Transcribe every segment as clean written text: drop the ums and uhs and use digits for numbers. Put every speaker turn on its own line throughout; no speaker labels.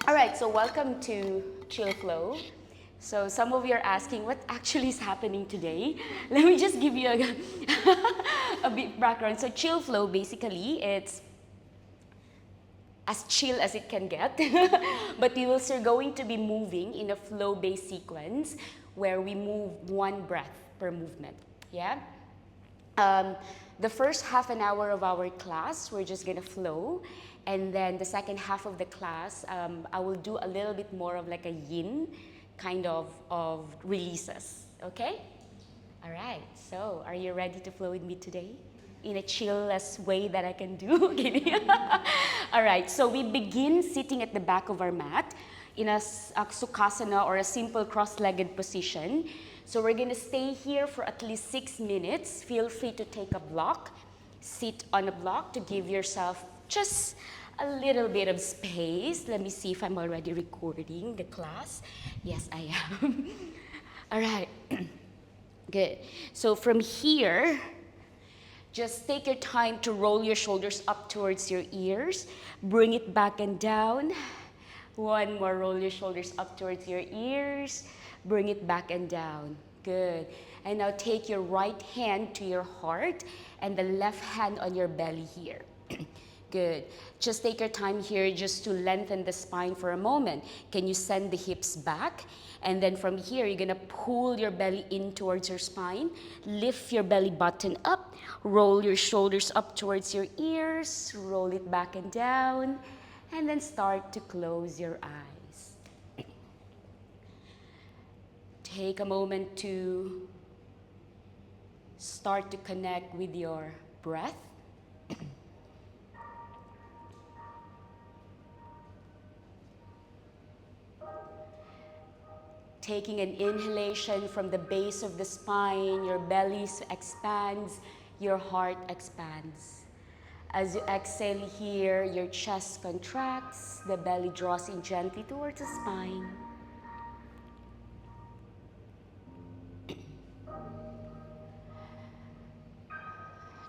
All right, so welcome to Chill Flow. So some of you are asking what actually is happening today. Let me just give you a bit background. So Chill Flow, basically, it's as chill as it can get. But we will still going to be moving in a flow-based sequence where we move one breath per movement. Yeah? The first half an hour of our class, we're just gonna flow. And then the second half of the class, I will do a little bit more of like a yin kind of releases, okay? All right, so are you ready to flow with me today? In a chillest way that I can do? Kidding. All right, so we begin sitting at the back of our mat in a sukhasana or a simple cross-legged position. So we're gonna stay here for at least 6 minutes. Feel free to take a block, sit on a block to give yourself just a little bit of space. Let me see if I'm already recording the class. Yes, I am. All right, good. So from here, just take your time to roll your shoulders up towards your ears. Bring it back and down. One more, roll your shoulders up towards your ears. Bring it back and down. Good. And now take your right hand to your heart and the left hand on your belly here. Good. Just take your time here just to lengthen the spine for a moment. Can you send the hips back? And then from here, you're gonna pull your belly in towards your spine. Lift your belly button up. Roll your shoulders up towards your ears. Roll it back and down. And then start to close your eyes. Take a moment to start to connect with your breath. Taking an inhalation from the base of the spine, your belly expands, your heart expands. As you exhale here, your chest contracts, the belly draws in gently towards the spine.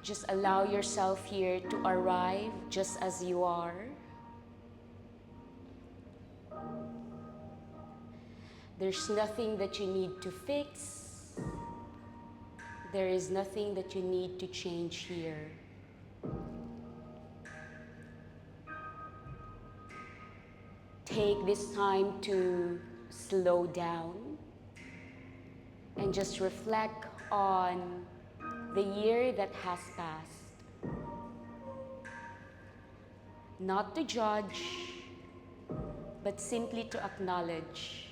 Just allow yourself here to arrive just as you are. There's nothing that you need to fix. There is nothing that you need to change here. Take this time to slow down and just reflect on the year that has passed. Not to judge, but simply to acknowledge.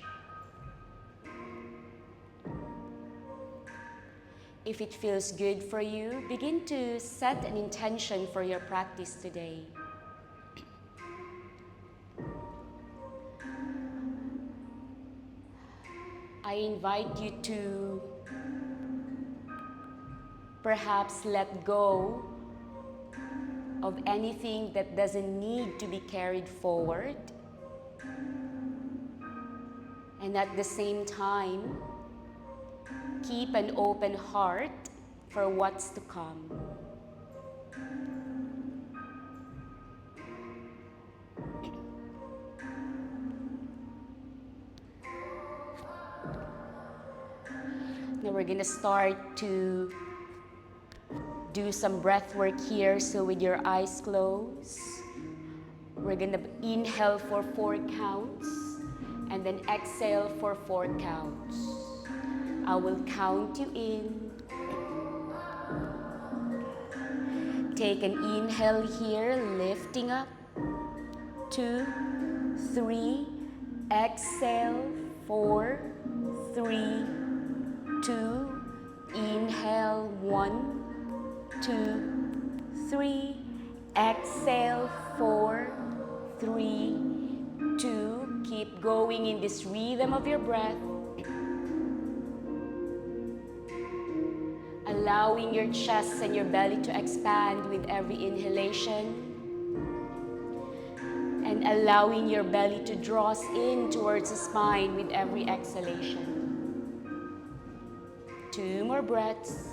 If it feels good for you, begin to set an intention for your practice today. I invite you to perhaps let go of anything that doesn't need to be carried forward. And at the same time, keep an open heart for what's to come. Now we're gonna start to do some breath work here. So with your eyes closed, we're gonna inhale for 4 counts and then exhale for 4 counts. I will count you in. Take an inhale here, lifting up. 2, 3, exhale, 4, 3, 2, inhale, 1, 2, 3, exhale, 4, 3, 2. Keep going in this rhythm of your breath. Allowing your chest and your belly to expand with every inhalation. And allowing your belly to draw in towards the spine with every exhalation. 2 more breaths.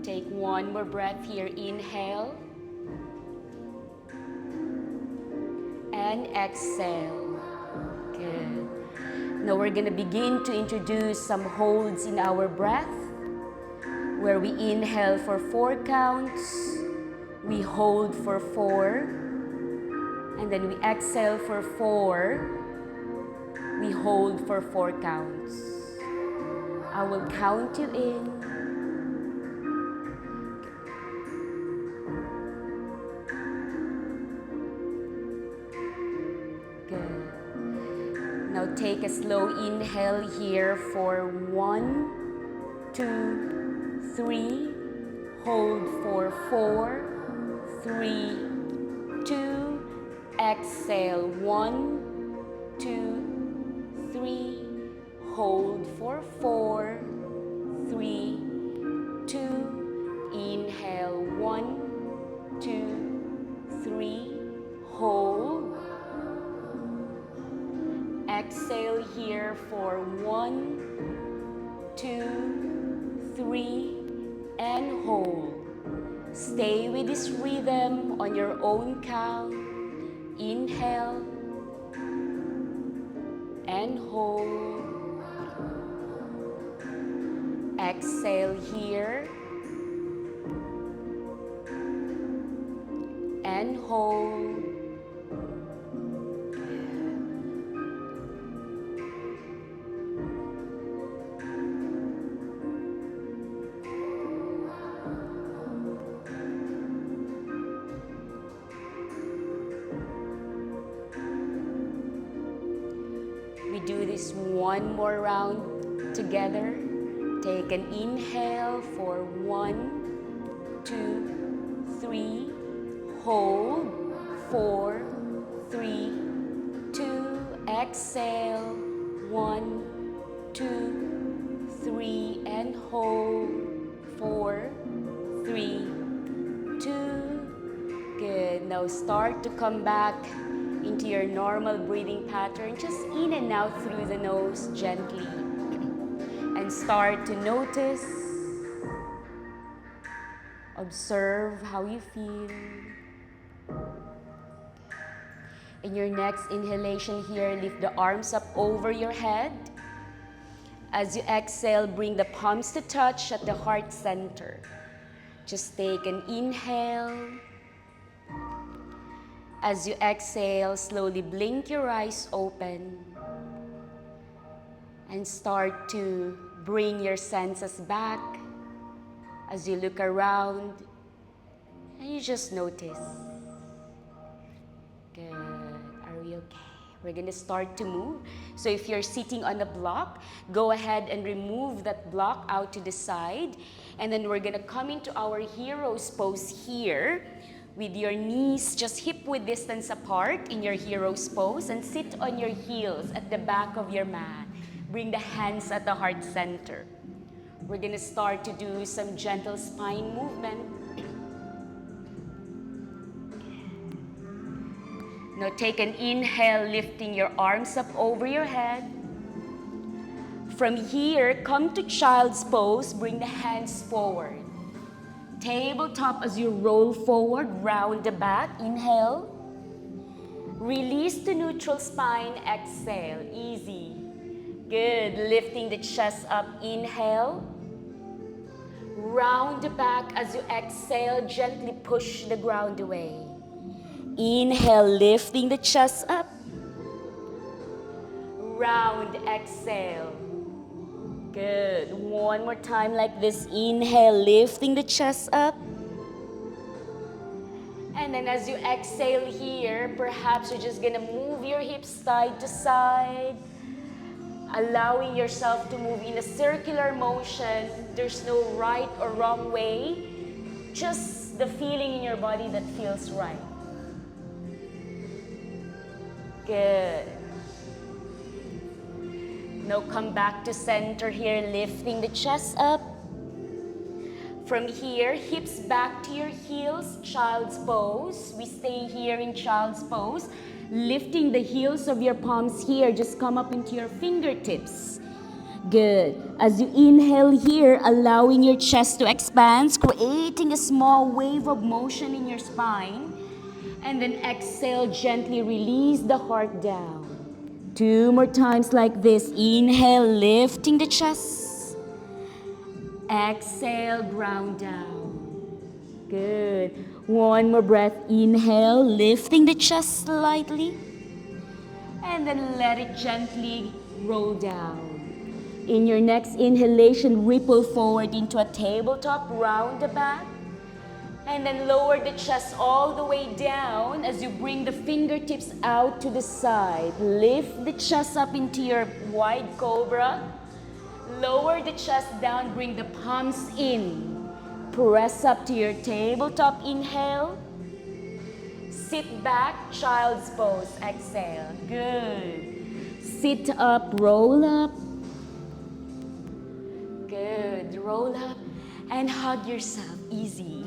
Take One more breath here. Inhale. And exhale. Good. Now we're going to begin to introduce some holds in our breath, where we inhale for 4 counts, we hold for 4, and then we exhale for 4, we hold for 4 counts. I will count you in. Good. Now take a slow inhale here for 1, 2, 3. Hold for 4, 3, 2. Exhale 1, 2, 3. Hold for 4, 3, 2. Inhale 1, 2, 3. Hold. Exhale here for 1, 2, 3, and hold. Stay with this rhythm on your own count. Inhale and hold. Exhale here and hold. We do this one more round together. Take an inhale for 1, 2, 3. Hold 4, 3, 2. Exhale 1, 2, 3, and hold 4, 3, 2. Good. Now start to come back into your normal breathing pattern, just in and out through the nose gently. And start to notice, observe how you feel. In your next inhalation here, lift the arms up over your head. As you exhale, bring the palms to touch at the heart center. Just take an inhale. As you exhale, slowly blink your eyes open and start to bring your senses back as you look around and you just notice. Good. Are we okay? We're going to start to move. So if you're sitting on a block, go ahead and remove that block out to the side. And then we're going to come into our hero's pose here, with your knees just hip-width distance apart in your hero's pose, and sit on your heels at the back of your mat. Bring the hands at the heart center. We're going to start to do some gentle spine movement. Now take an inhale, lifting your arms up over your head. From here, come to child's pose. Bring the hands forward. Tabletop as you roll forward, round the back. Inhale. Release to neutral spine. Exhale. Easy. Good. Lifting the chest up. Inhale. Round the back as you exhale. Gently push the ground away. Inhale. Lifting the chest up. Round. Exhale. Good. One more time like this. Inhale, lifting the chest up. And then as you exhale here, perhaps you're just going to move your hips side to side, allowing yourself to move in a circular motion. There's no right or wrong way, just the feeling in your body that feels right. Good. Now come back to center here, lifting the chest up. From here, hips back to your heels, child's pose. We stay here in child's pose. Lifting the heels of your palms here, just come up into your fingertips. Good. As you inhale here, allowing your chest to expand, creating a small wave of motion in your spine. And then exhale, gently release the heart down. 2 more times like this. Inhale, lifting the chest. Exhale, ground down. Good. 1 more breath. Inhale, lifting the chest slightly. And then let it gently roll down. In your next inhalation, ripple forward into a tabletop, round the back. And then lower the chest all the way down as you bring the fingertips out to the side. Lift the chest up into your wide cobra. Lower the chest down, bring the palms in. Press up to your tabletop, inhale. Sit back, child's pose, exhale. Good. Sit up, roll up. Good. Roll up and hug yourself, easy.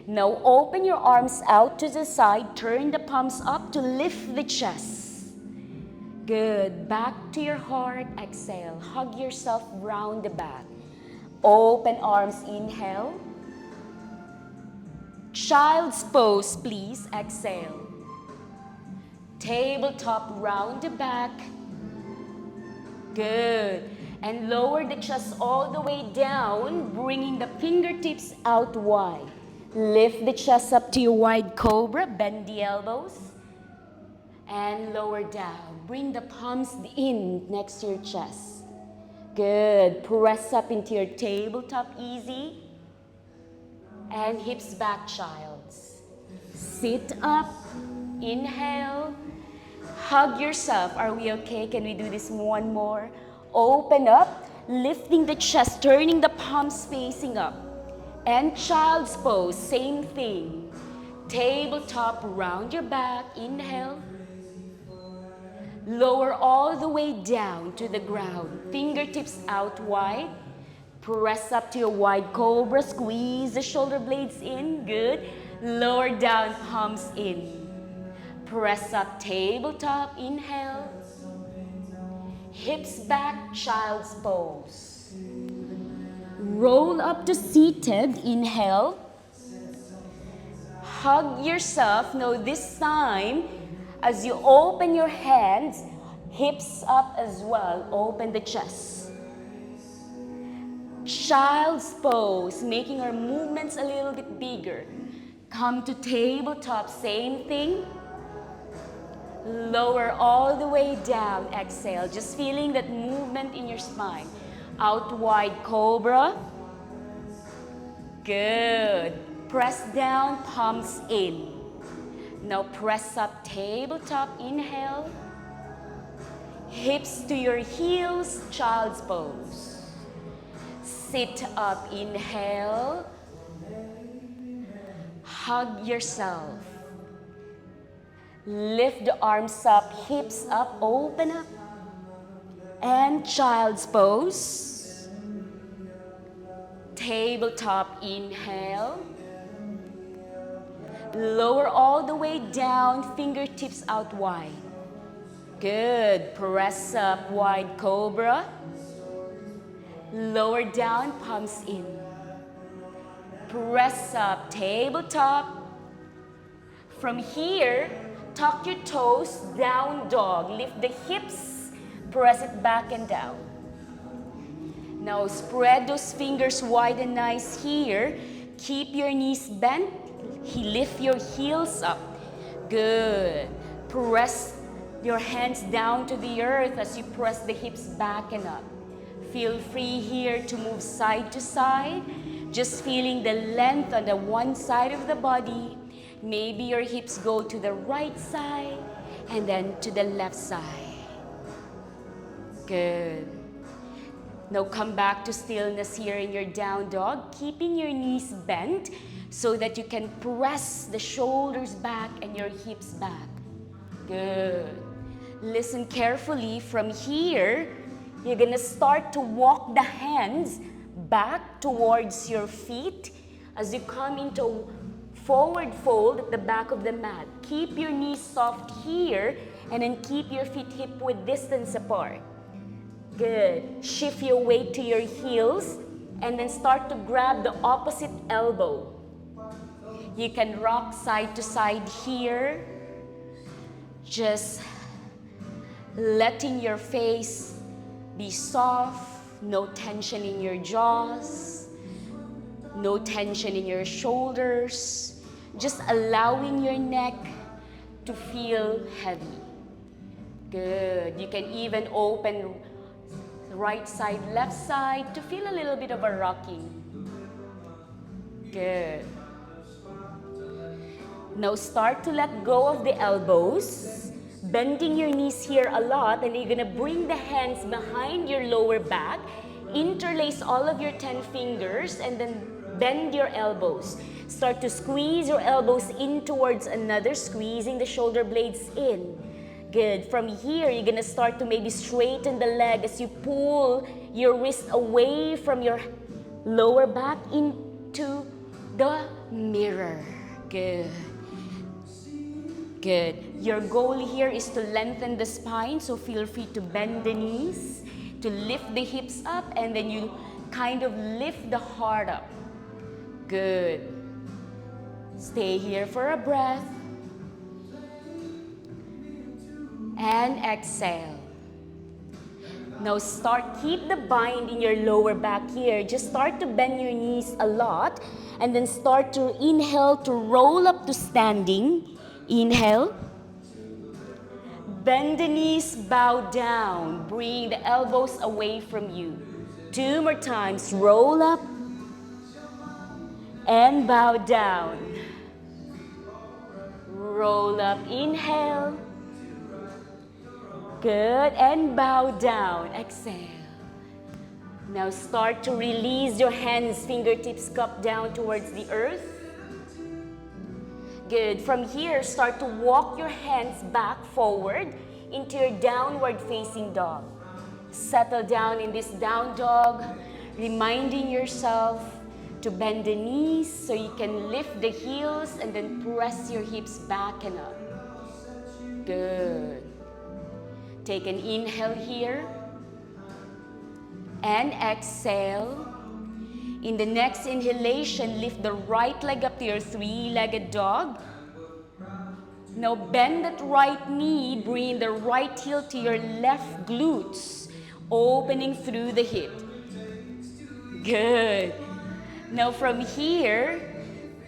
Now open your arms out to the side, turn the palms up to lift the chest. Good. Back to your heart, exhale. Hug yourself round the back. Open arms, inhale. Child's pose, please, exhale. Tabletop, round the back. Good. And lower the chest all the way down, bringing the fingertips out wide. Lift the chest up to your wide cobra, bend the elbows. And lower down. Bring the palms in next to your chest. Good. Press up into your tabletop, easy. And hips back, childs. Sit up, inhale. Hug yourself. Are we okay? Can we do this one more? Open up, lifting the chest, turning the palms facing up. And child's pose, same thing. Tabletop, round your back, inhale. Lower all the way down to the ground. Fingertips out wide. Press up to your wide cobra, squeeze the shoulder blades in, good. Lower down, palms in. Press up, tabletop, inhale. Hips back, child's pose. Roll up to seated, inhale. Hug yourself. Now this time, as you open your hands, hips up as well, open the chest. Child's pose, making our movements a little bit bigger. Come to tabletop, same thing. Lower all the way down, exhale. Just feeling that movement in your spine. Out wide, cobra. Good. Press down, palms in. Now press up, tabletop, inhale. Hips to your heels, child's pose. Sit up, inhale. Hug yourself. Lift the arms up, hips up, open up. And child's pose. Tabletop, inhale. Lower all the way down, fingertips out wide. Good. Press up, wide cobra. Lower down, palms in. Press up, tabletop. From here, tuck your toes, down dog. Lift the hips, press it back and down. Now spread those fingers wide and nice here. Keep your knees bent. Lift your heels up. Good. Press your hands down to the earth as you press the hips back and up. Feel free here to move side to side. Just feeling the length on the one side of the body. Maybe your hips go to the right side and then to the left side. Good. Now come back to stillness here in your down dog, keeping your knees bent so that you can press the shoulders back and your hips back. Good. Listen carefully. From here, you're gonna start to walk the hands back towards your feet as you come into forward fold at the back of the mat. Keep your knees soft here and then keep your feet hip width distance apart. Good. Shift your weight to your heels and then start to grab the opposite elbow. You can rock side to side here. Just letting your face be soft, no tension in your jaws, no tension in your shoulders, just allowing your neck to feel heavy. Good. You can even open right side, left side to feel a little bit of a rocking. Good. Now start to let go of the elbows, bending your knees here a lot, and you're gonna bring the hands behind your lower back, interlace all of your 10 fingers, and then bend your elbows. Start to squeeze your elbows in towards another, squeezing the shoulder blades in. Good. From here, you're gonna start to maybe straighten the leg as you pull your wrist away from your lower back into the mirror. Good. Good. Your goal here is to lengthen the spine, so feel free to bend the knees, to lift the hips up, and then you kind of lift the heart up. Good. Stay here for a breath. And exhale. Now keep the bind in your lower back here. Just start to bend your knees a lot, and then start to inhale to roll up to standing. Inhale. Bend the knees, bow down. Bring the elbows away from you. 2 more times. Roll up and bow down. Roll up, inhale. Good, and bow down. Exhale. Now start to release your hands, fingertips cup down towards the earth. Good. From here, start to walk your hands back forward into your downward facing dog. Settle down in this down dog, reminding yourself to bend the knees so you can lift the heels and then press your hips back and up. Good. Take an inhale here and exhale. In the next inhalation, lift the right leg up to your 3-legged dog. Now bend that right knee, bring the right heel to your left glutes, opening through the hip. Good. Now from here,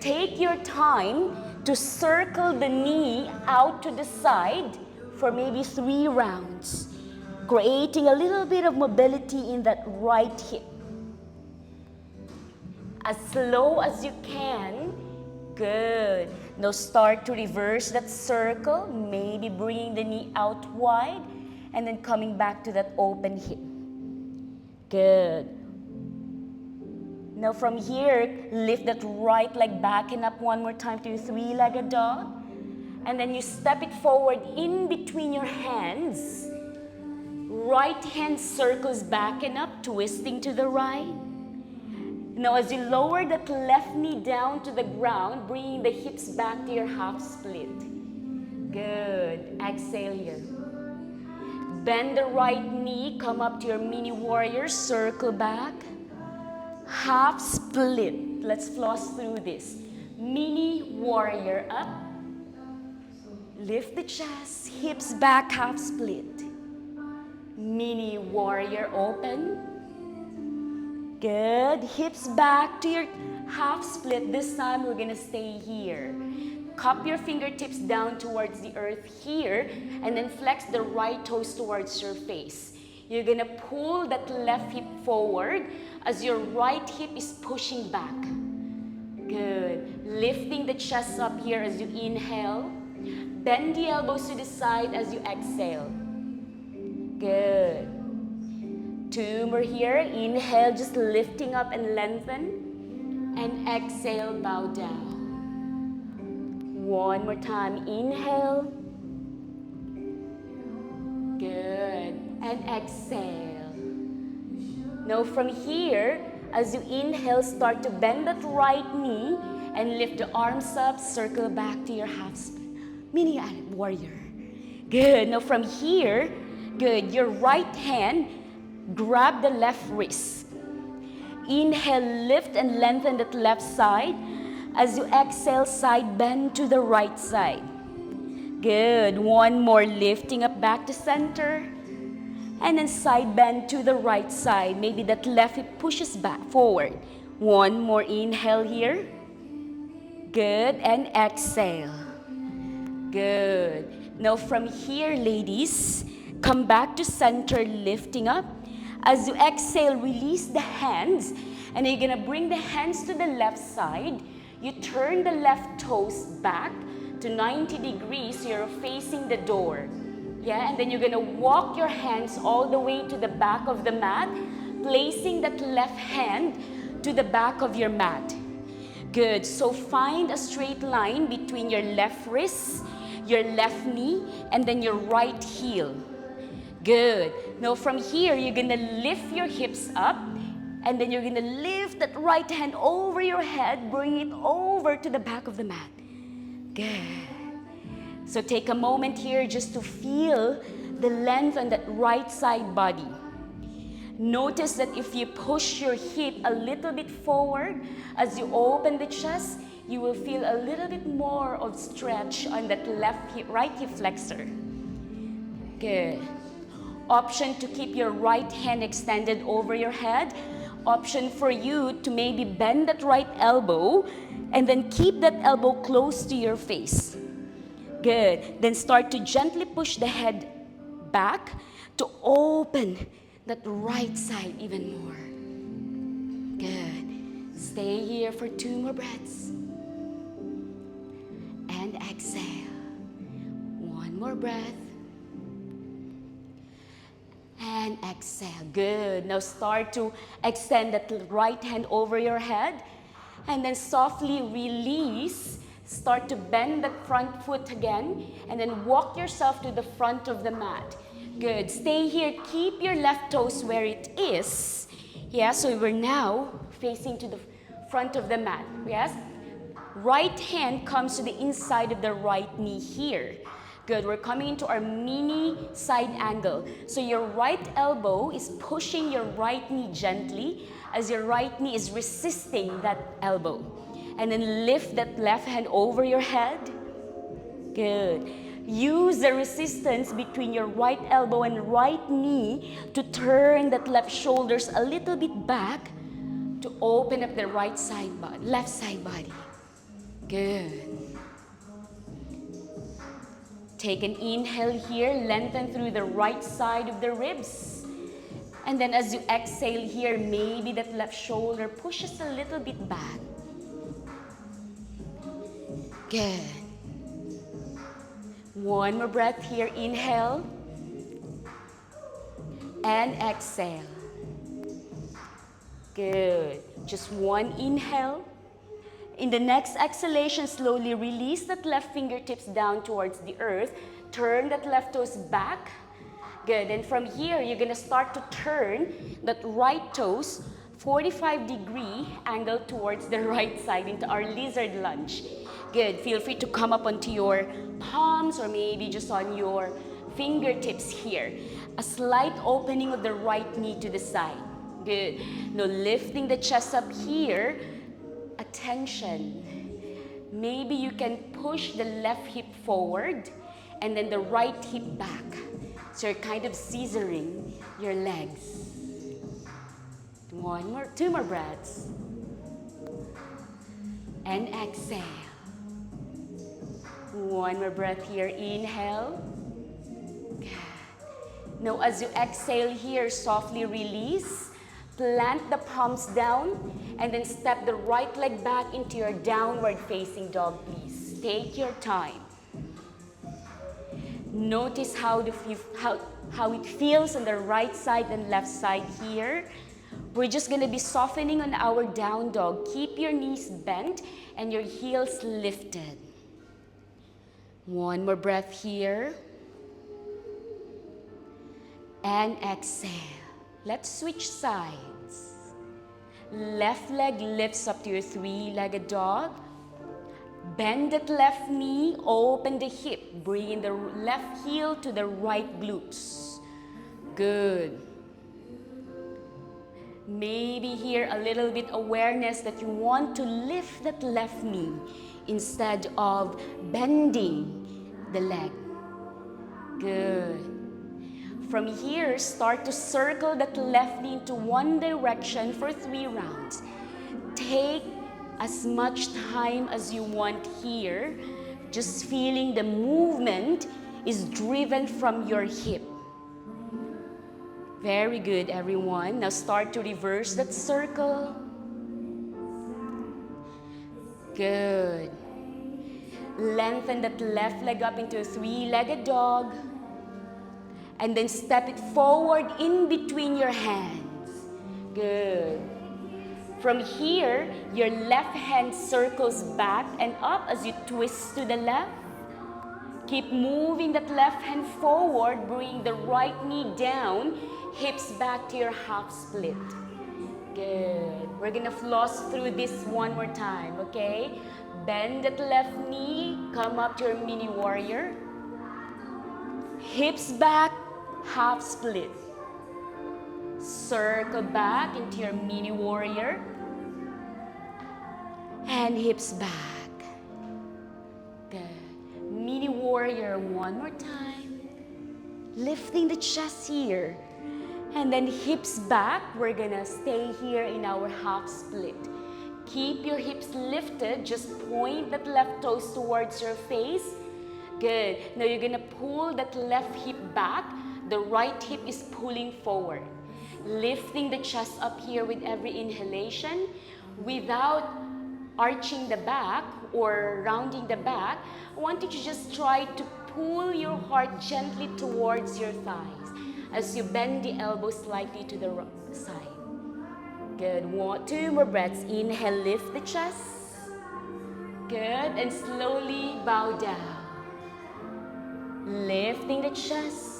take your time to circle the knee out to the side for maybe 3 rounds, creating a little bit of mobility in that right hip. As slow as you can. Good. Now start to reverse that circle, maybe bringing the knee out wide and then coming back to that open hip. Good. Now from here, lift that right leg back and up one more time to your 3-legged dog. And then you step it forward in between your hands. Right hand circles back and up, twisting to the right. Now as you lower that left knee down to the ground, bringing the hips back to your half split. Good. Exhale here. Bend the right knee, come up to your mini warrior, circle back. Half split. Let's floss through this. Mini warrior up. Lift the chest, hips back, half split. Mini warrior open. Good. Hips back to your half split. This time we're gonna stay here. Cup your fingertips down towards the earth here, and then flex the right toes towards your face. You're gonna pull that left hip forward as your right hip is pushing back. Good. Lifting the chest up here as you inhale. Bend the elbows to the side as you exhale. Good. 2 more here. Inhale, just lifting up and lengthen. And exhale, bow down. 1 more time. Inhale. Good. And exhale. Now from here, as you inhale, start to bend that right knee and lift the arms up, circle back to your half split. Mini warrior. Good. Now from here, good. Your right hand, Grab the left wrist. Inhale, lift and lengthen that left side. As you exhale, side bend to the right side. Good. One more, lifting up back to center. And then side bend to the right side. Maybe that left hip pushes back forward. One more inhale here. Good. And exhale. Good. Now from here, ladies, come back to center, lifting up. As you exhale, release the hands. And you're going to bring the hands to the left side. You turn the left toes back to 90 degrees. So you're facing the door. Yeah, and then you're going to walk your hands all the way to the back of the mat, placing that left hand to the back of your mat. Good. So find a straight line between your left wrist, your left knee, and then your right heel. Good. Now from here, you're going to lift your hips up, and then you're going to lift that right hand over your head, bring it over to the back of the mat. Good. So take a moment here just to feel the length on that right side body. Notice that if you push your hip a little bit forward, as you open the chest, you will feel a little bit more of stretch on that left hip, right hip flexor. Good. Option to keep your right hand extended over your head. Option for you to maybe bend that right elbow and then keep that elbow close to your face. Good. Then start to gently push the head back to open that right side even more. Good. Stay here for 2 more breaths. And exhale. 1 more breath. And exhale. Good. Now start to extend that right hand over your head. And then softly release. Start to bend that front foot again. And then walk yourself to the front of the mat. Good. Stay here. Keep your left toes where it is. Yeah, so we're now facing to the front of the mat. Yes? Right hand comes to the inside of the right knee here. Good. We're coming into our mini side angle. So your right elbow is pushing your right knee gently as your right knee is resisting that elbow. And then lift that left hand over your head. Good. Use the resistance between your right elbow and right knee to turn that left shoulders a little bit back to open up the right side body, left side body. Good. Take an inhale here, lengthen through the right side of the ribs. And then as you exhale here, maybe that left shoulder pushes a little bit back. Good. 1 more breath here. Inhale. And exhale. Good. Just 1 inhale. In the next exhalation, slowly release that left fingertips down towards the earth. Turn that left toes back. Good. And from here, you're going to start to turn that right toes 45-degree angle towards the right side into our lizard lunge. Good. Feel free to come up onto your palms or maybe just on your fingertips here. A slight opening of the right knee to the side. Good. Now lifting the chest up here. Attention. Maybe you can push the left hip forward and then the right hip back. So you're kind of scissoring your legs. 2 more breaths. And exhale. 1 more breath here. Inhale. Good. Now as you exhale here, softly release. Plant the palms down and then step the right leg back into your downward facing dog, please. Take your time. Notice how it feels on the right side and left side here. We're just going to be softening on our down dog. Keep your knees bent and your heels lifted. 1 more breath here. And exhale. Let's switch sides. Left leg lifts up to your 3-legged dog. Bend that left knee, open the hip. Bring the left heel to the right glutes. Good. Maybe here a little bit awareness that you want to lift that left knee instead of bending the leg. Good. From here, start to circle that left knee into one direction for 3 rounds. Take as much time as you want here, just feeling the movement is driven from your hip. Very good, everyone. Now start to reverse that circle. Good. Lengthen that left leg up into a 3-legged dog. And then step it forward in between your hands. Good. From here, your left hand circles back and up as you twist to the left. Keep moving that left hand forward, bring the right knee down, hips back to your half split. Good. We're gonna floss through this one more time, okay? Bend that left knee, come up to your mini warrior. Hips back, half split. Circle back into your mini warrior. And hips back. Good. Mini warrior one more time. Lifting the chest here. And then hips back. We're gonna stay here in our half split. Keep your hips lifted. Just point that left toes towards your face. Good. Now you're gonna pull that left hip back. The right hip is pulling forward. Lifting the chest up here with every inhalation without arching the back or rounding the back. I want you to just try to pull your heart gently towards your thighs as you bend the elbows slightly to the side. Good. 2 more breaths. Inhale, lift the chest. Good. And slowly bow down. Lifting the chest.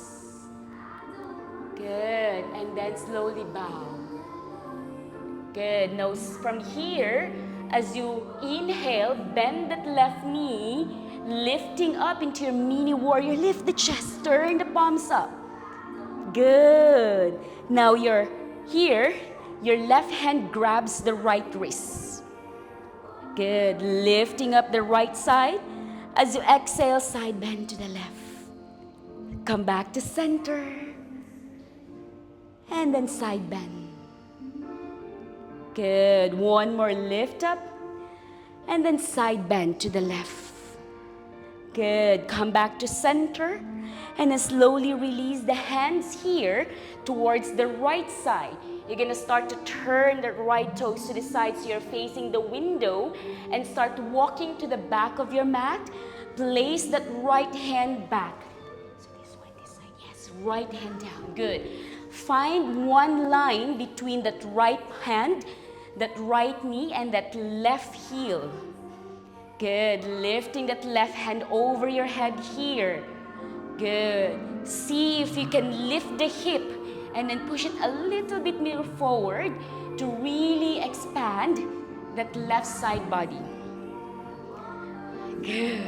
Good. And then slowly bow. Good. Now from here, as you inhale, bend that left knee, lifting up into your mini warrior. Lift the chest. Turn the palms up. Good. Now you're here. Your left hand grabs the right wrist. Good. Lifting up the right side. As you exhale, side bend to the left. Come back to center. And then side bend. Good. One more lift up. And then side bend to the left. Good. Come back to center. And then slowly release the hands here towards the right side. You're going to start to turn the right toes to the side so you're facing the window and start walking to the back of your mat. Place that right hand back. So this way, this side. Yes, right hand down. Good. Find one line between that right hand, that right knee, and that left heel. Good. Lifting that left hand over your head here. Good. See if you can lift the hip and then push it a little bit more forward to really expand that left side body. Good.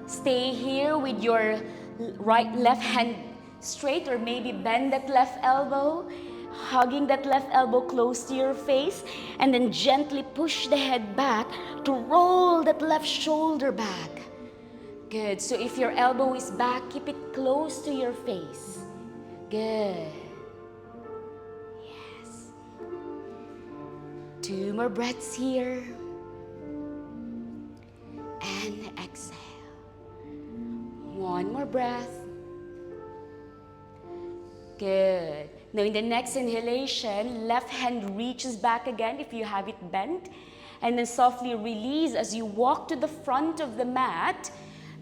Stay here with your left hand straight, or maybe bend that left elbow, hugging that left elbow close to your face, and then gently push the head back to roll that left shoulder back. Good. So if your elbow is back, keep it close to your face. Good. Yes. 2 more breaths here. And exhale. 1 more breath. Good. Now in the next inhalation, left hand reaches back again if you have it bent. And then softly release as you walk to the front of the mat.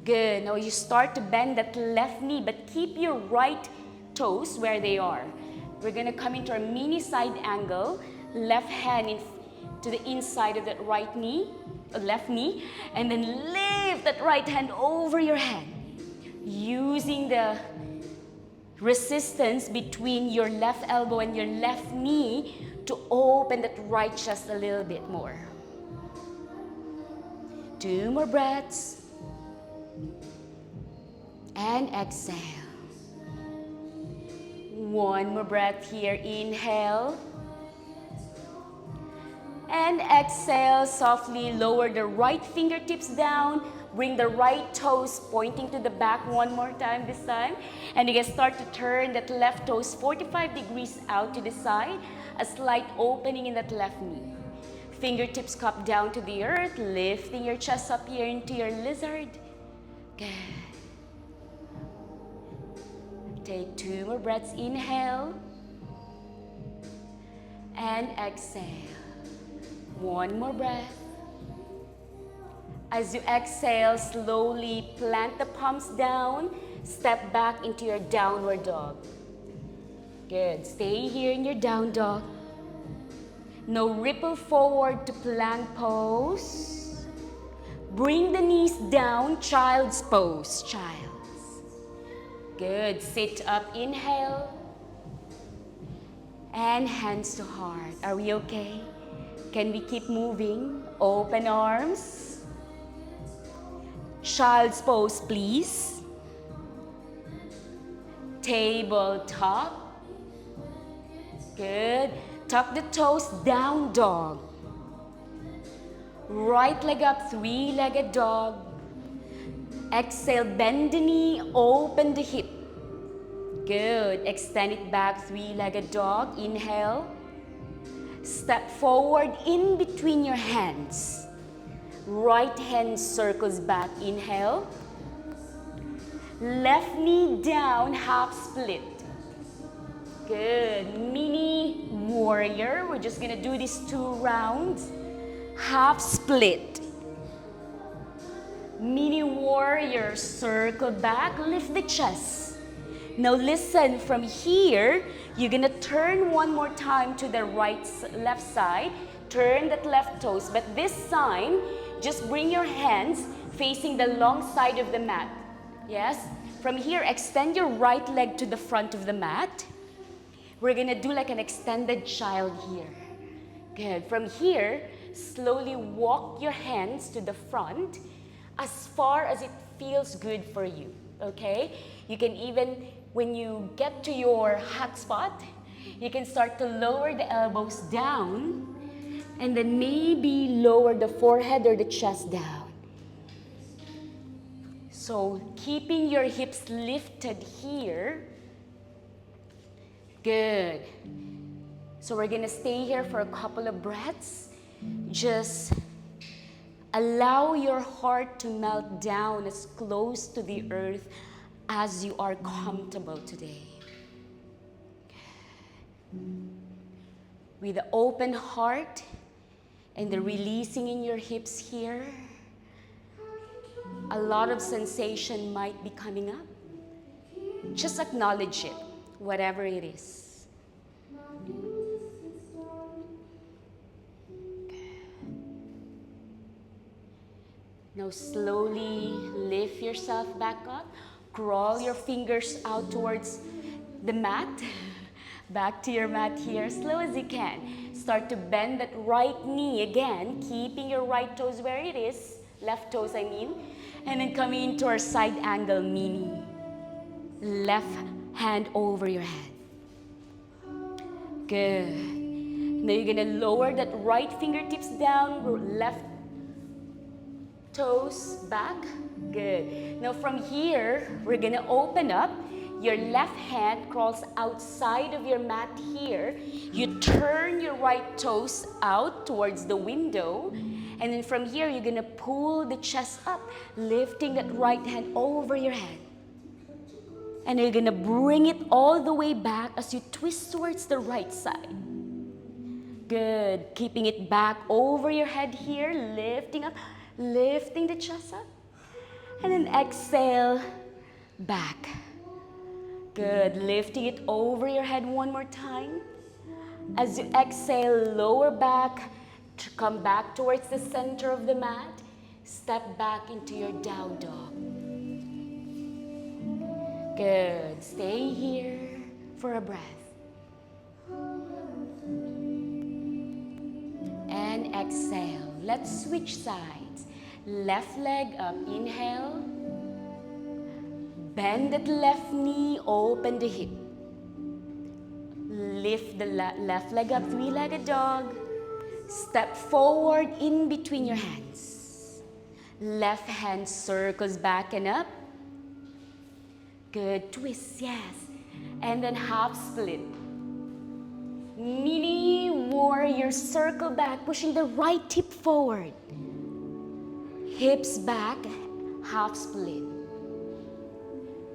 Good. Now you start to bend that left knee, but keep your right toes where they are. We're going to come into our mini side angle. Left hand to the inside of that right knee, left knee. And then lift that right hand over your head. Using the resistance between your left elbow and your left knee to open that right chest a little bit more. 2 more breaths. And exhale. One more breath here. Inhale. And exhale, softly lower the right fingertips down. Bring the right toes pointing to the back one more time this time. And you can start to turn that left toes 45 degrees out to the side. A slight opening in that left knee. Fingertips cup down to the earth, lifting your chest up here into your lizard. Good. Take 2 more breaths. Inhale. And exhale. One more breath. As you exhale, slowly plant the palms down. Step back into your downward dog. Good. Stay here in your down dog. Now ripple forward to plank pose. Bring the knees down, child's pose. Child's. Good. Sit up. Inhale. And hands to heart. Are we okay? Can we keep moving? Open arms. Child's pose, please. Tabletop. Good. Tuck the toes, down dog. Right leg up, 3-legged dog. Exhale, bend the knee, open the hip. Good. Extend it back, 3-legged dog. Inhale. Step forward in between your hands. Right hand circles back. Inhale. Left knee down, half split. Good. Mini warrior. We're just gonna do these 2 rounds. Half split. Mini warrior, circle back, lift the chest. Now listen, from here, you're gonna turn one more time to the left side. Turn that left toes, but this time, just bring your hands facing the long side of the mat. Yes? From here, extend your right leg to the front of the mat. We're gonna do like an extended child here. Good. From here, slowly walk your hands to the front as far as it feels good for you. Okay? You can even, when you get to your hot spot, you can start to lower the elbows down and then maybe lower the forehead or the chest down. So keeping your hips lifted here. Good. So we're gonna stay here for a couple of breaths. Just allow your heart to melt down as close to the earth as you are comfortable today. With the open heart and the releasing in your hips here, a lot of sensation might be coming up. Just acknowledge it, whatever it is. Now slowly lift yourself back up. Crawl your fingers out towards the mat. Back to your mat here, as slow as you can. Start to bend that right knee again, keeping your right toes where it is. Left toes, I mean. And then coming into our side angle mini. Left hand over your head. Good. Now you're gonna lower that right fingertips down, left toes back. Good. Now from here, we're gonna open up. Your left hand crawls outside of your mat here. You turn your right toes out towards the window. And then from here, you're gonna pull the chest up, lifting that right hand over your head. And you're gonna bring it all the way back as you twist towards the right side. Good. Keeping it back over your head here, lifting up, lifting the chest up. And then exhale, back. Good. Lifting it over your head one more time. As you exhale, lower back, to come back towards the center of the mat. Step back into your down dog. Good. Stay here for a breath. And exhale. Let's switch sides. Left leg up. Inhale. Bend that left knee. Open the hip. Lift the left leg up, three-legged dog. Step forward in between your hands. Left hand circles back and up. Good, twist, yes. And then half split. Mini warrior, circle back, pushing the right hip forward. Hips back, half split.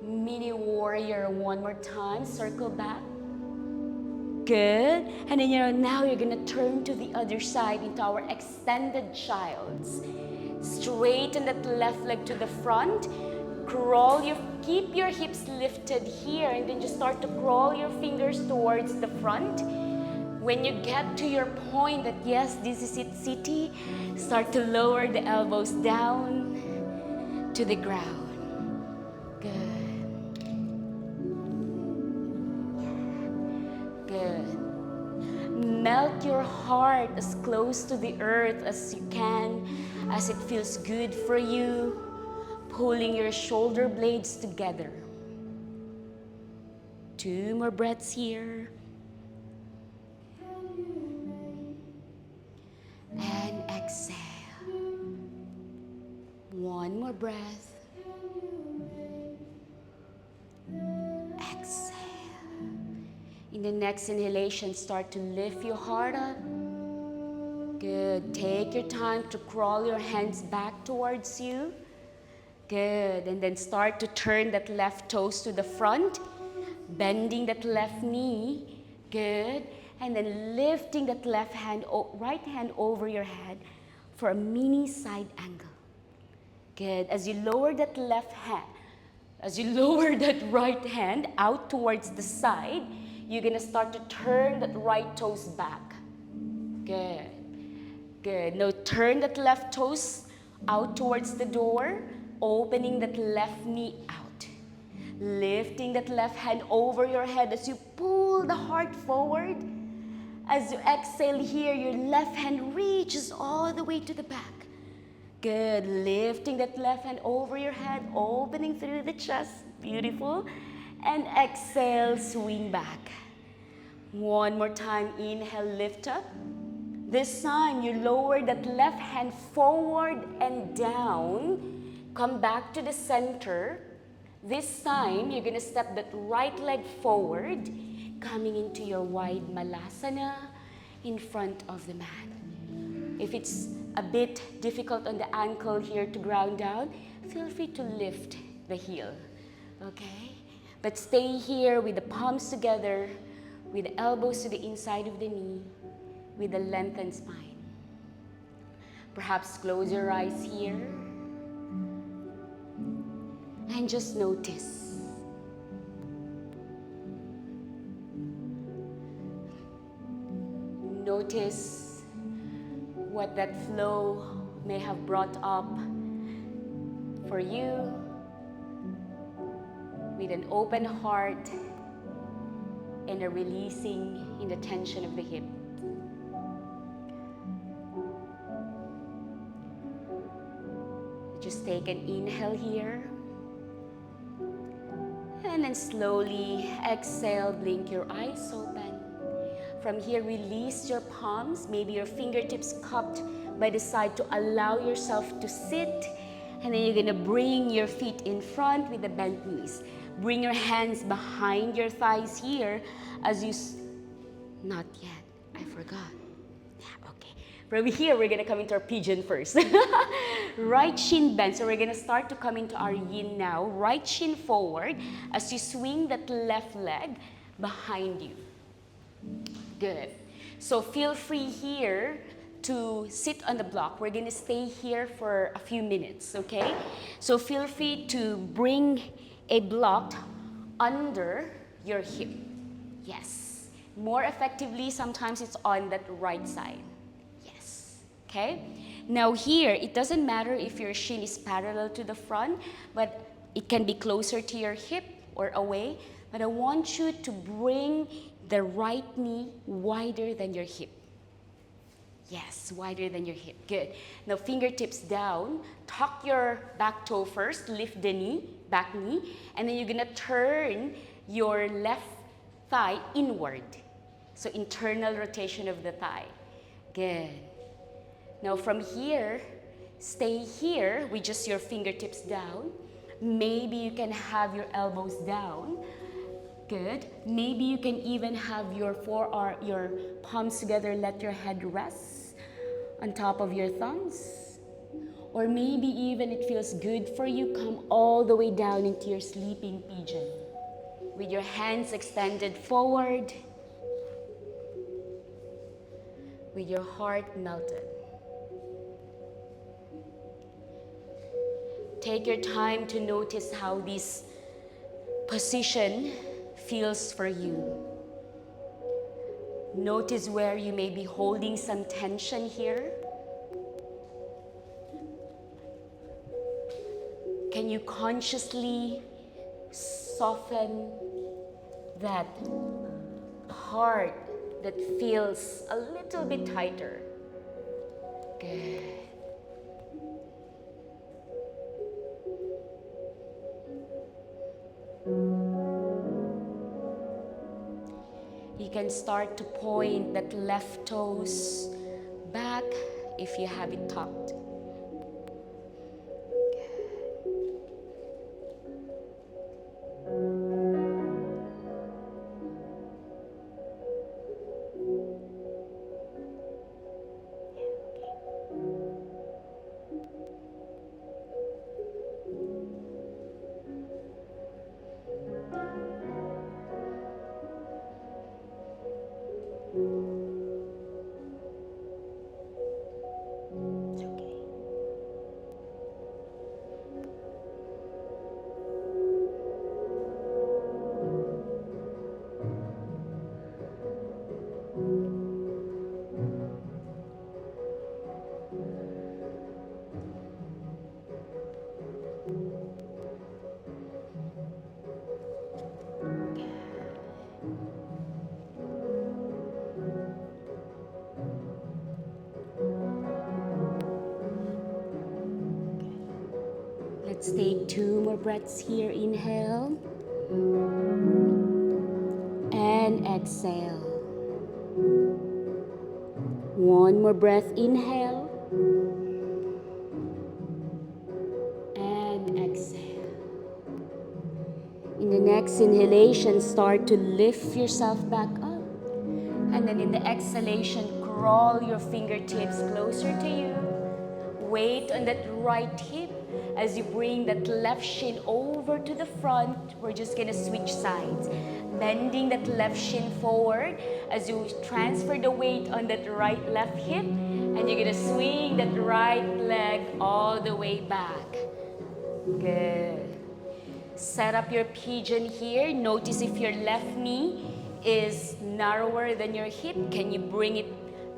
Mini warrior, one more time, circle back. Good. And then now you're gonna turn to the other side into our extended childs. Straighten that left leg to the front. Keep your hips lifted here, and then just start to crawl your fingers towards the front. When you get to your point that yes, this is it, city, start to lower the elbows down to the ground. Good. Good. Melt your heart as close to the earth as you can, as it feels good for you, pulling your shoulder blades together. 2 more breaths here. And exhale. 1 more breath. Exhale. In the next inhalation, start to lift your heart up. Good. Take your time to crawl your hands back towards you. Good. And then start to turn that left toes to the front, bending that left knee. Good. And then lifting that right hand over your head for a mini side angle. Good. As you lower that right hand out towards the side, you're gonna start to turn that right toes back. Good. Good. Now turn that left toes out towards the door, opening that left knee out. Lifting that left hand over your head as you pull the heart forward. As you exhale here, your left hand reaches all the way to the back. Good. Lifting that left hand over your head, opening through the chest. Beautiful. And exhale, swing back. One more time. Inhale, lift up. This time, you lower that left hand forward and down. Come back to the center. This time, you're going to step that right leg forward, coming into your wide malasana in front of the mat. If it's a bit difficult on the ankle here to ground down, feel free to lift the heel, okay? But stay here with the palms together, with the elbows to the inside of the knee, with a lengthened spine. Perhaps close your eyes here and just notice. Notice what that flow may have brought up for you, with an open heart and a releasing in the tension of the hip. Just take an inhale here. And then slowly exhale, blink your eyes open. From here, release your palms, maybe your fingertips cupped by the side to allow yourself to sit. And then you're gonna bring your feet in front with the bent knees. Bring your hands behind your thighs here as you, not yet, I forgot. Yeah, okay. From here, we're gonna come into our pigeon first. Right shin bend, so we're gonna start to come into our yin now. Right shin forward as you swing that left leg behind you. Good. So feel free here to sit on the block. We're gonna stay here for a few minutes, okay? So feel free to bring a block under your hip. Yes. More effectively, sometimes it's on that right side. Yes. Okay? Now here, it doesn't matter if your shin is parallel to the front, but it can be closer to your hip or away. But I want you to bring the right knee wider than your hip. Yes, wider than your hip. Good. Now fingertips down. Tuck your back toe first. Lift the knee, back knee. And then you're gonna turn your left thigh inward. So internal rotation of the thigh. Good. Now from here, stay here with just your fingertips down. Maybe you can have your elbows down. Good. Maybe you can even have your palms together, let your head rest on top of your thumbs. Or maybe even it feels good for you, come all the way down into your sleeping pigeon. With your hands extended forward, with your heart melted. Take your time to notice how this position feels for you. Notice where you may be holding some tension here. Can you consciously soften that heart that feels a little bit tighter? Good. You can start to point that left toes back if you have it tucked. Let's take 2 more breaths here. Inhale and exhale. 1 more breath. Inhale and exhale. In the next inhalation, start to lift yourself back up. And then in the exhalation, crawl your fingertips closer to you. Weight on that right hip as you bring that left shin over to the front. We're just gonna switch sides. Bending that left shin forward as you transfer the weight on that right left hip. And you're gonna swing that right leg all the way back. Good. Set up your pigeon here. Notice if your left knee is narrower than your hip. Can you bring it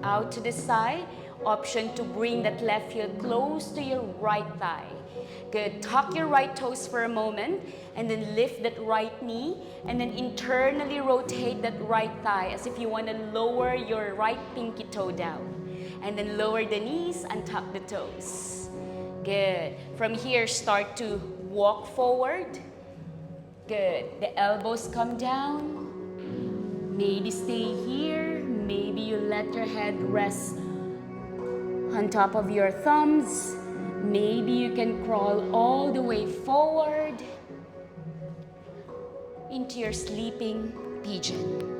out to the side? Option to bring that left heel close to your right thigh. Good. Tuck your right toes for a moment and then lift that right knee and then internally rotate that right thigh as if you want to lower your right pinky toe down. And then lower the knees and tuck the toes. Good. From here, start to walk forward. Good. The elbows come down. Maybe stay here. Maybe you let your head rest on top of your thumbs. Maybe you can crawl all the way forward into your sleeping pigeon.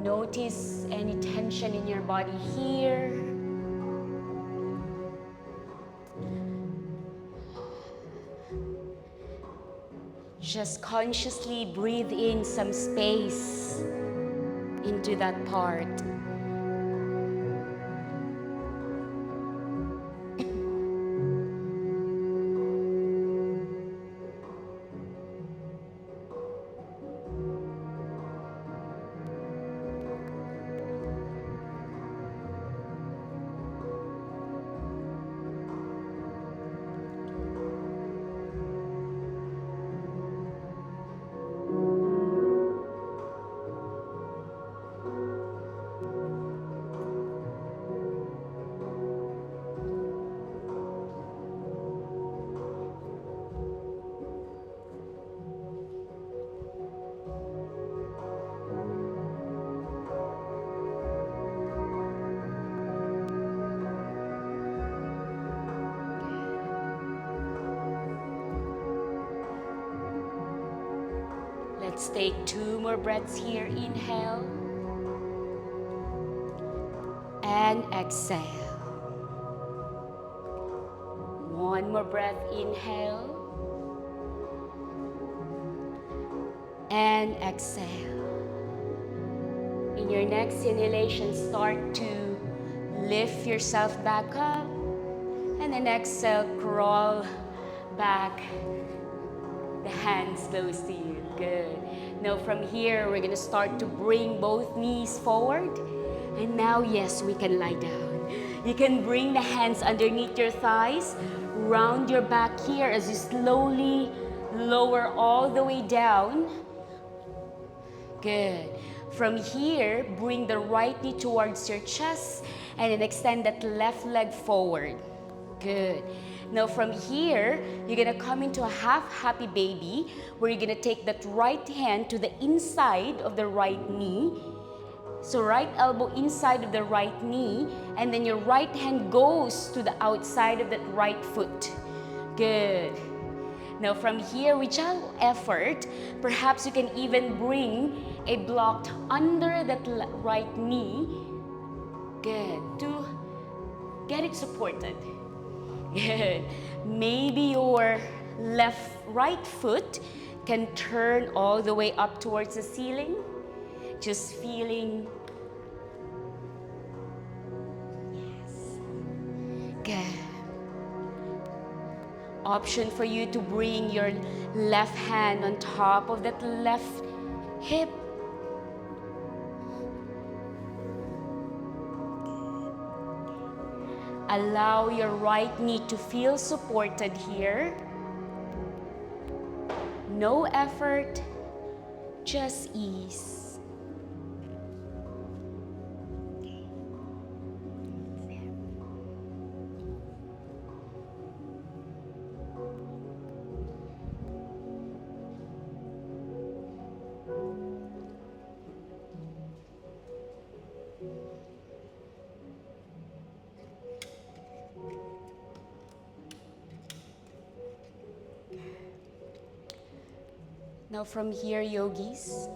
Notice any tension in your body here. Just consciously breathe in some space into that part. Let's take 2 more breaths here. Inhale and exhale. 1 more breath. Inhale and exhale. In your next inhalation, start to lift yourself back up, and then exhale, crawl back, the hands close to you. Good. Now from here, we're gonna start to bring both knees forward. And now, yes, we can lie down. You can bring the hands underneath your thighs, round your back here as you slowly lower all the way down. Good. From here, bring the right knee towards your chest and then extend that left leg forward. Good. Now from here, you're gonna come into a half happy baby where you're gonna take that right hand to the inside of the right knee. So right elbow inside of the right knee, and then your right hand goes to the outside of that right foot. Good. Now from here, with your effort, perhaps you can even bring a block under that right knee. Good. To get it supported. Good. Maybe your right foot can turn all the way up towards the ceiling. Just feeling. Yes. Good. Option for you to bring your left hand on top of that left hip. Allow your right knee to feel supported here. No effort, just ease. Now from here, yogis,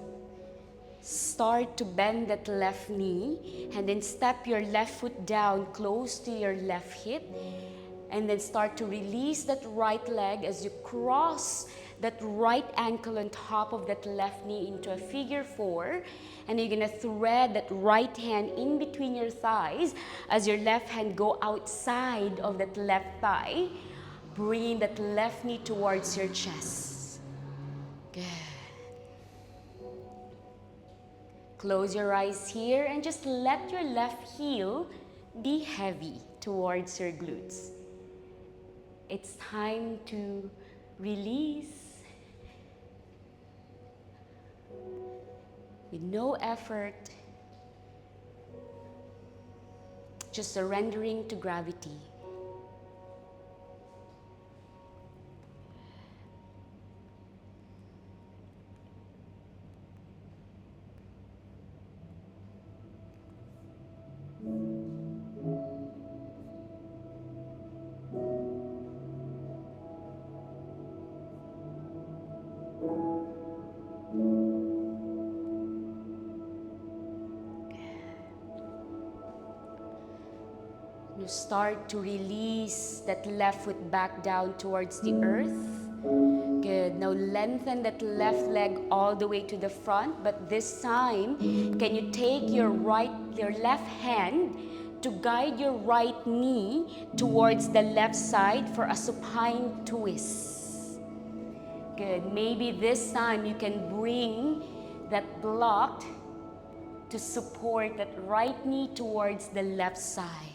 start to bend that left knee and then step your left foot down close to your left hip, and then start to release that right leg as you cross that right ankle on top of that left knee into a figure 4, and you're gonna thread that right hand in between your thighs as your left hand go outside of that left thigh, bringing that left knee towards your chest. Good. Close your eyes here and just let your left heel be heavy towards your glutes. It's time to release with no effort, just surrendering to gravity. You start to release that left foot back down towards the earth. Good. Now lengthen that left leg all the way to the front, but this time, can you take your left hand to guide your right knee towards the left side for a supine twist? Good. Maybe this time you can bring that block to support that right knee towards the left side.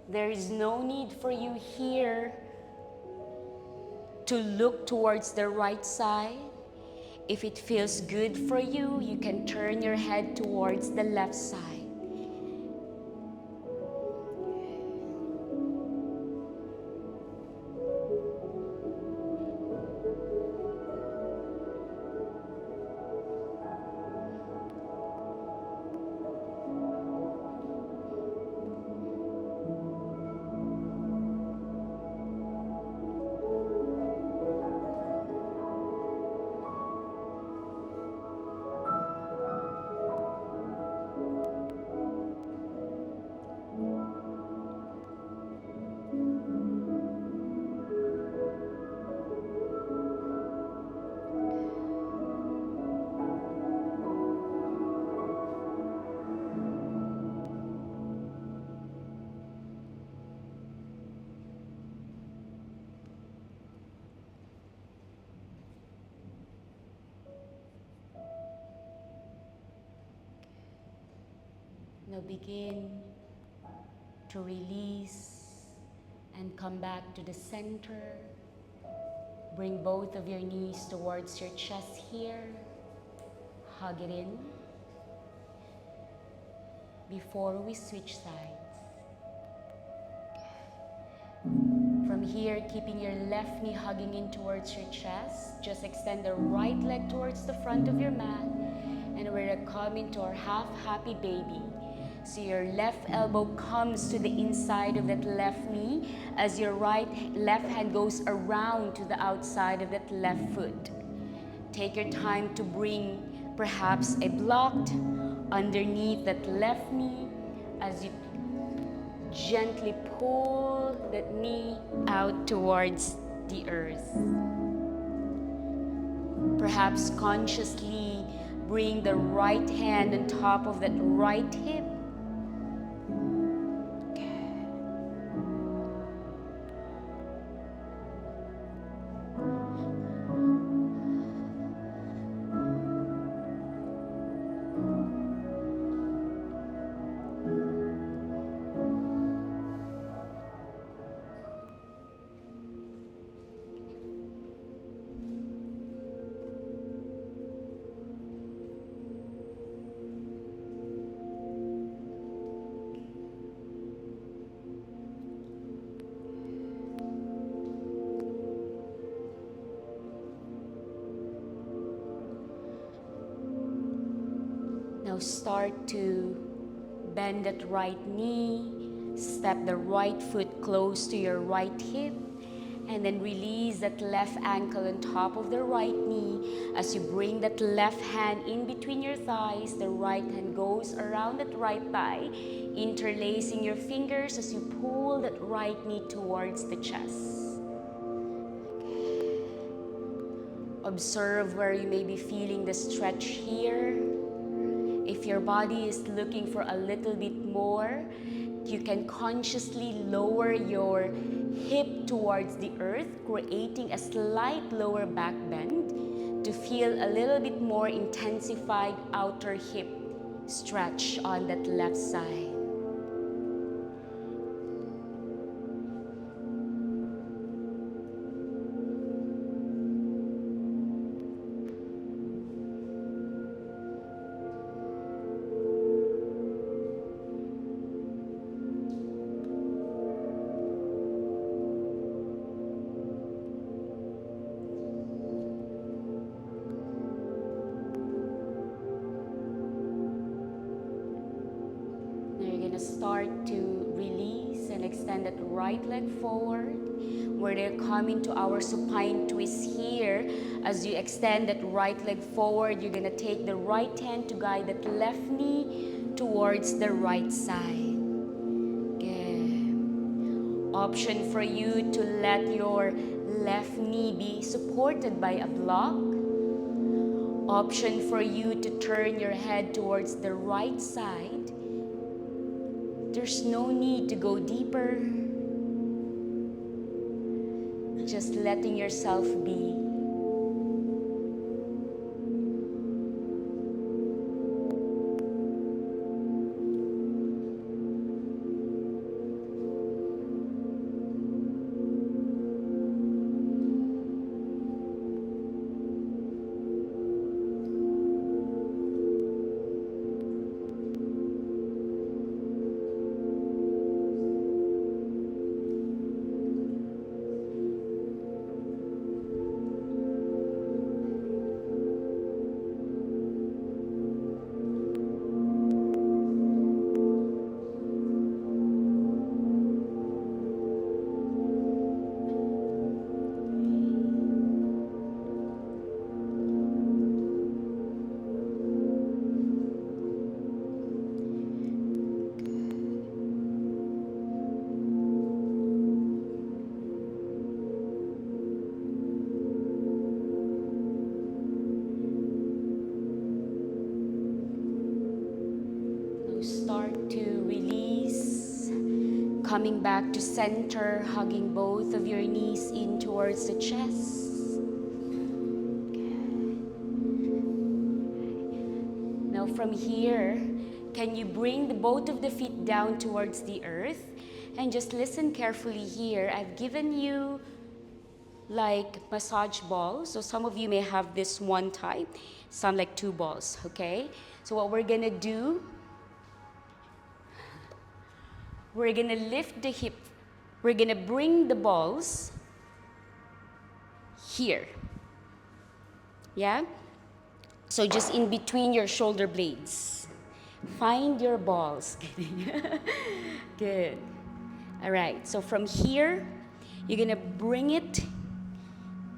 There is no need for you here to look towards the right side. If it feels good for you, you can turn your head towards the left side. Now begin to release and come back to the center. Bring both of your knees towards your chest here. Hug it in. Before we switch sides. From here, keeping your left knee hugging in towards your chest, just extend the right leg towards the front of your mat, and we're gonna come into our half happy baby. So your left elbow comes to the inside of that left knee as your left hand goes around to the outside of that left foot. Take your time to bring perhaps a block underneath that left knee as you gently pull that knee out towards the earth. Perhaps consciously bring the right hand on top of that right hip. Now start to bend that right knee, step the right foot close to your right hip, and then release that left ankle on top of the right knee. As you bring that left hand in between your thighs, the right hand goes around that right thigh, interlacing your fingers as you pull that right knee towards the chest. Observe where you may be feeling the stretch here. If your body is looking for a little bit more, you can consciously lower your hip towards the earth, creating a slight lower back bend to feel a little bit more intensified outer hip stretch on that left side. Start to release and extend that right leg forward. We're going to come into our supine twist here. As you extend that right leg forward, you're going to take the right hand to guide that left knee towards the right side. Good. Option for you to let your left knee be supported by a block. Option for you to turn your head towards the right side. There's no need to go deeper. Just letting yourself be. Start to release, coming back to center, hugging both of your knees in towards the chest. Now from here, Can you bring both of the feet down towards the earth? And just listen carefully here. I've given you like massage balls. So some of you may have this one type, some like 2 balls, okay? So what we're gonna do, we're gonna lift the hip. We're gonna bring the balls here. Yeah? So just in between your shoulder blades. Find your balls. Good. All right, so from here, you're gonna bring it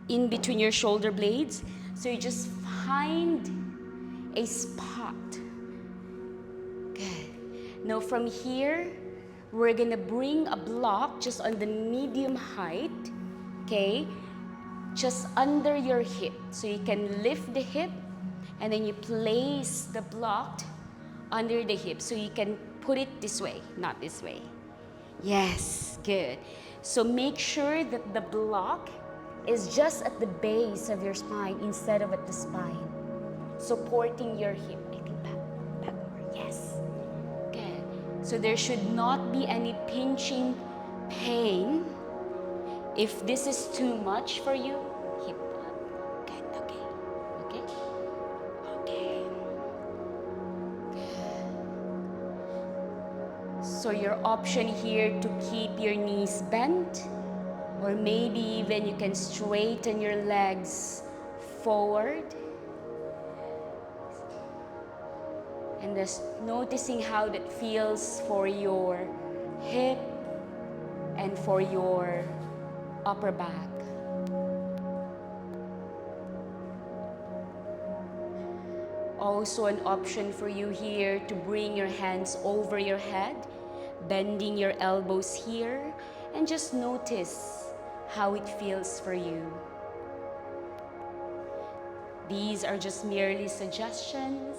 in between your shoulder blades. So you just find a spot. Good. Now from here, we're gonna bring a block just on the medium height, okay? Just under your hip. So you can lift the hip and then you place the block under the hip. So you can put it this way, not this way. Yes, good. So make sure that the block is just at the base of your spine instead of at the spine, supporting your hip. I think back more. Yes, good. So there should not be any pinching pain. If this is too much for you, hip up. Good, okay, okay, okay. So your option here to keep your knees bent, or maybe even you can straighten your legs forward. And just noticing how that feels for your hip and for your upper back. Also an option for you here to bring your hands over your head, bending your elbows here, and just notice how it feels for you. These are just merely suggestions.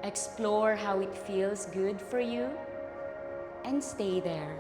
Explore how it feels good for you and stay there.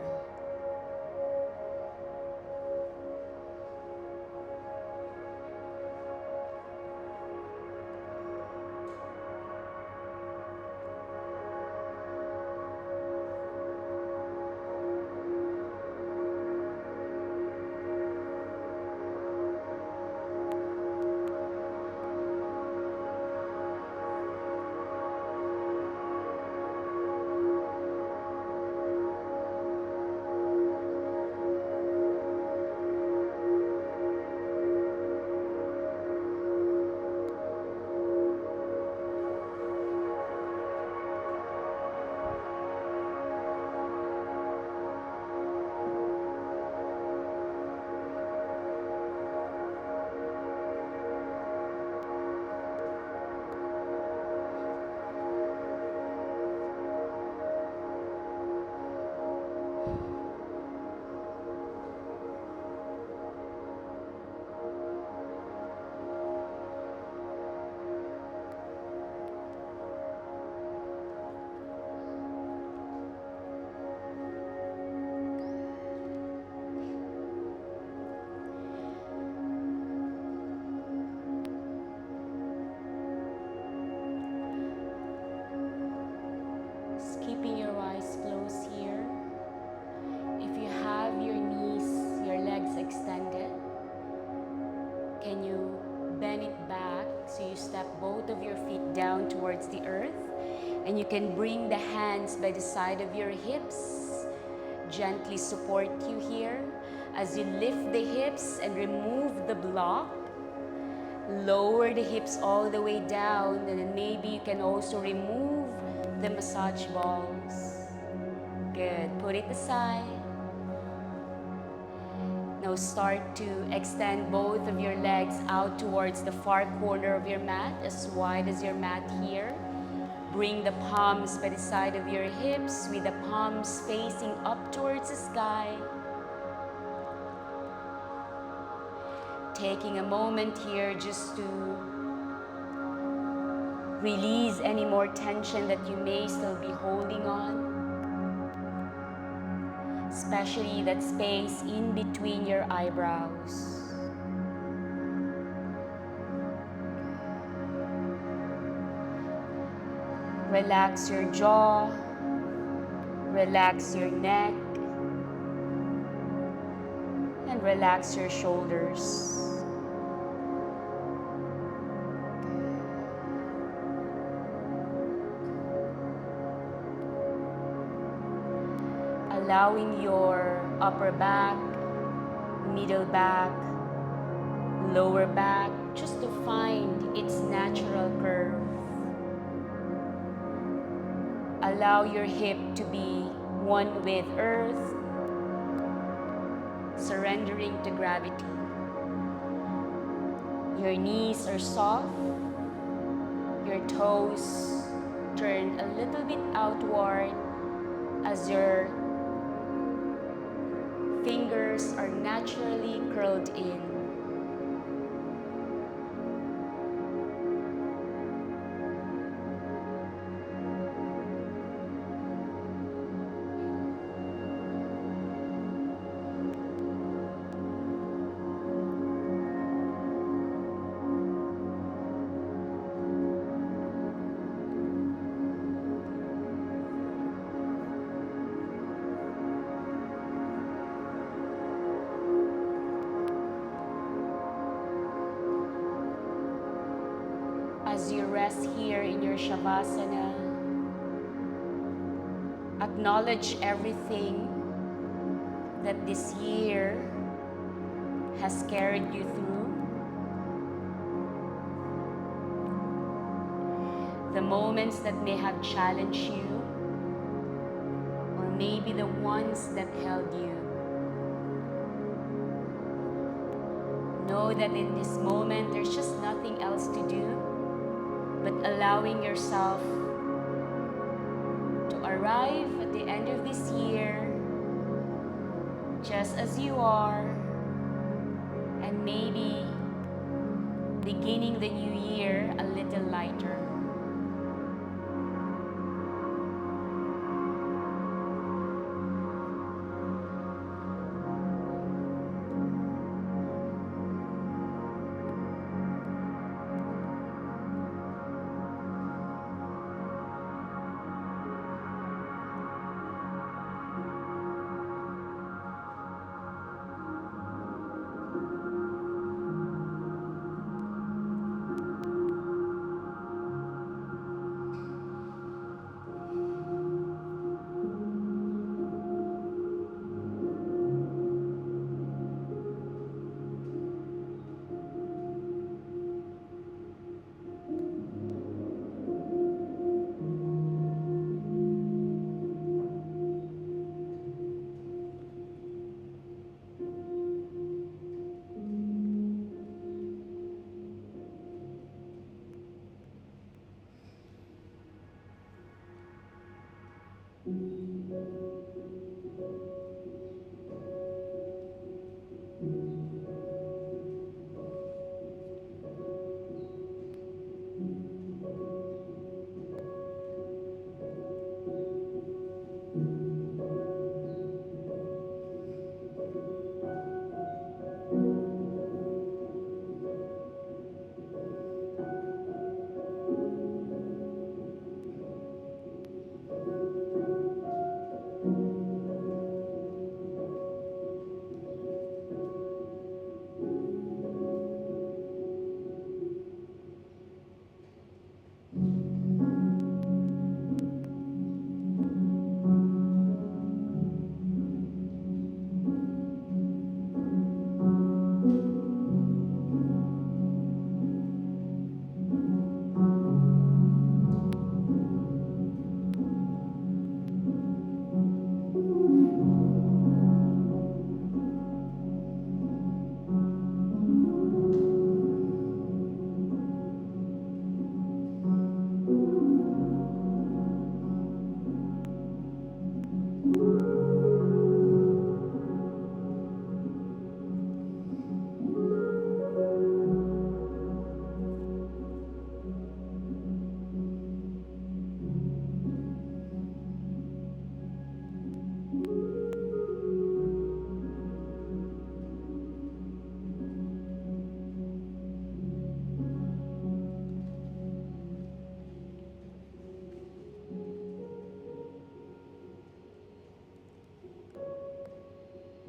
Keeping your eyes closed here. If you have your knees, your legs extended, can you bend it back so you step both of your feet down towards the earth, and you can bring the hands by the side of your hips, gently support you here as you lift the hips and remove the block. Lower the hips all the way down, and then maybe you can also remove the massage balls. Good. Put it aside. Now start to extend both of your legs out towards the far corner of your mat, as wide as your mat here. Bring the palms by the side of your hips with the palms facing up towards the sky. Taking a moment here just to release any more tension that you may still be holding on, especially that space in between your eyebrows. Relax your jaw, relax your neck, and relax your shoulders. Allowing your upper back, middle back, lower back just to find its natural curve. Allow your hip to be one with earth, surrendering to gravity. Your knees are soft, your toes turned a little bit outward as your fingers are naturally curled in. As you rest here in your Shavasana, acknowledge everything that this year has carried you through. The moments that may have challenged you, or maybe the ones that held you. Know that in this moment, there's just nothing else to do but allowing yourself to arrive at the end of this year just as you are, and maybe beginning the new year a little lighter.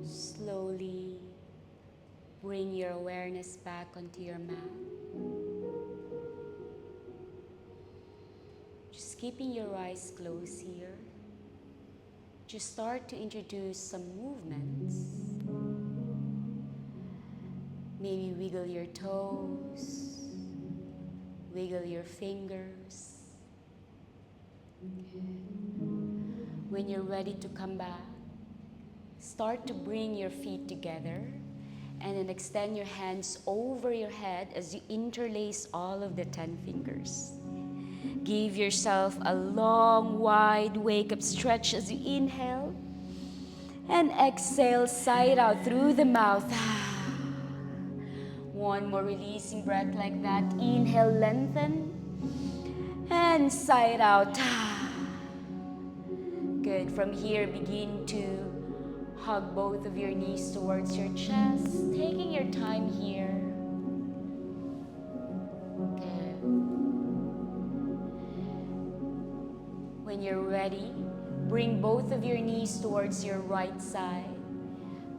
Slowly bring your awareness back onto your mat. Just keeping your eyes closed here. Just start to introduce some movements. Maybe wiggle your toes, wiggle your fingers. When you're ready to come back, start to bring your feet together and then extend your hands over your head as you interlace all of the 10 fingers. Give yourself a long, wide wake-up stretch as you inhale and exhale, side out through the mouth. One more releasing breath like that. Inhale, lengthen, and side out. Good. From here, begin to hug both of your knees towards your chest, taking your time here. Good. When you're ready, bring both of your knees towards your right side,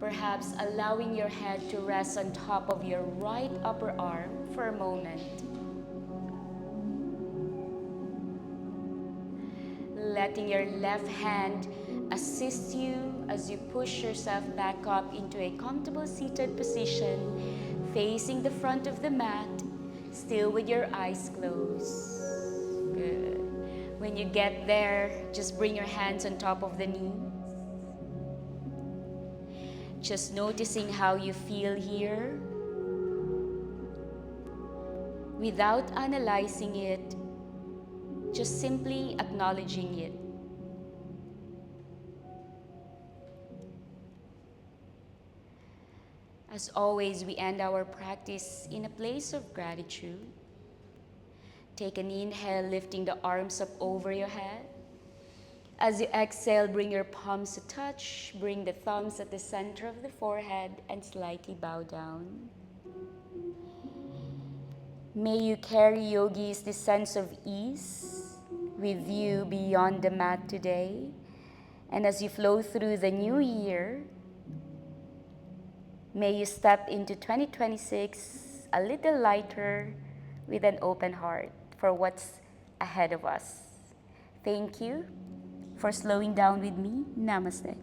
perhaps allowing your head to rest on top of your right upper arm for a moment. Letting your left hand assist you as you push yourself back up into a comfortable seated position, facing the front of the mat, still with your eyes closed. Good. When you get there, just bring your hands on top of the knees. Just noticing how you feel here. Without analyzing it, just simply acknowledging it. As always, we end our practice in a place of gratitude. Take an inhale, lifting the arms up over your head. As you exhale, bring your palms to touch, bring the thumbs at the center of the forehead, and slightly bow down. May you carry, yogis, this sense of ease with you beyond the mat today. And as you flow through the new year, may you step into 2026 a little lighter with an open heart for what's ahead of us. Thank you for slowing down with me. Namaste.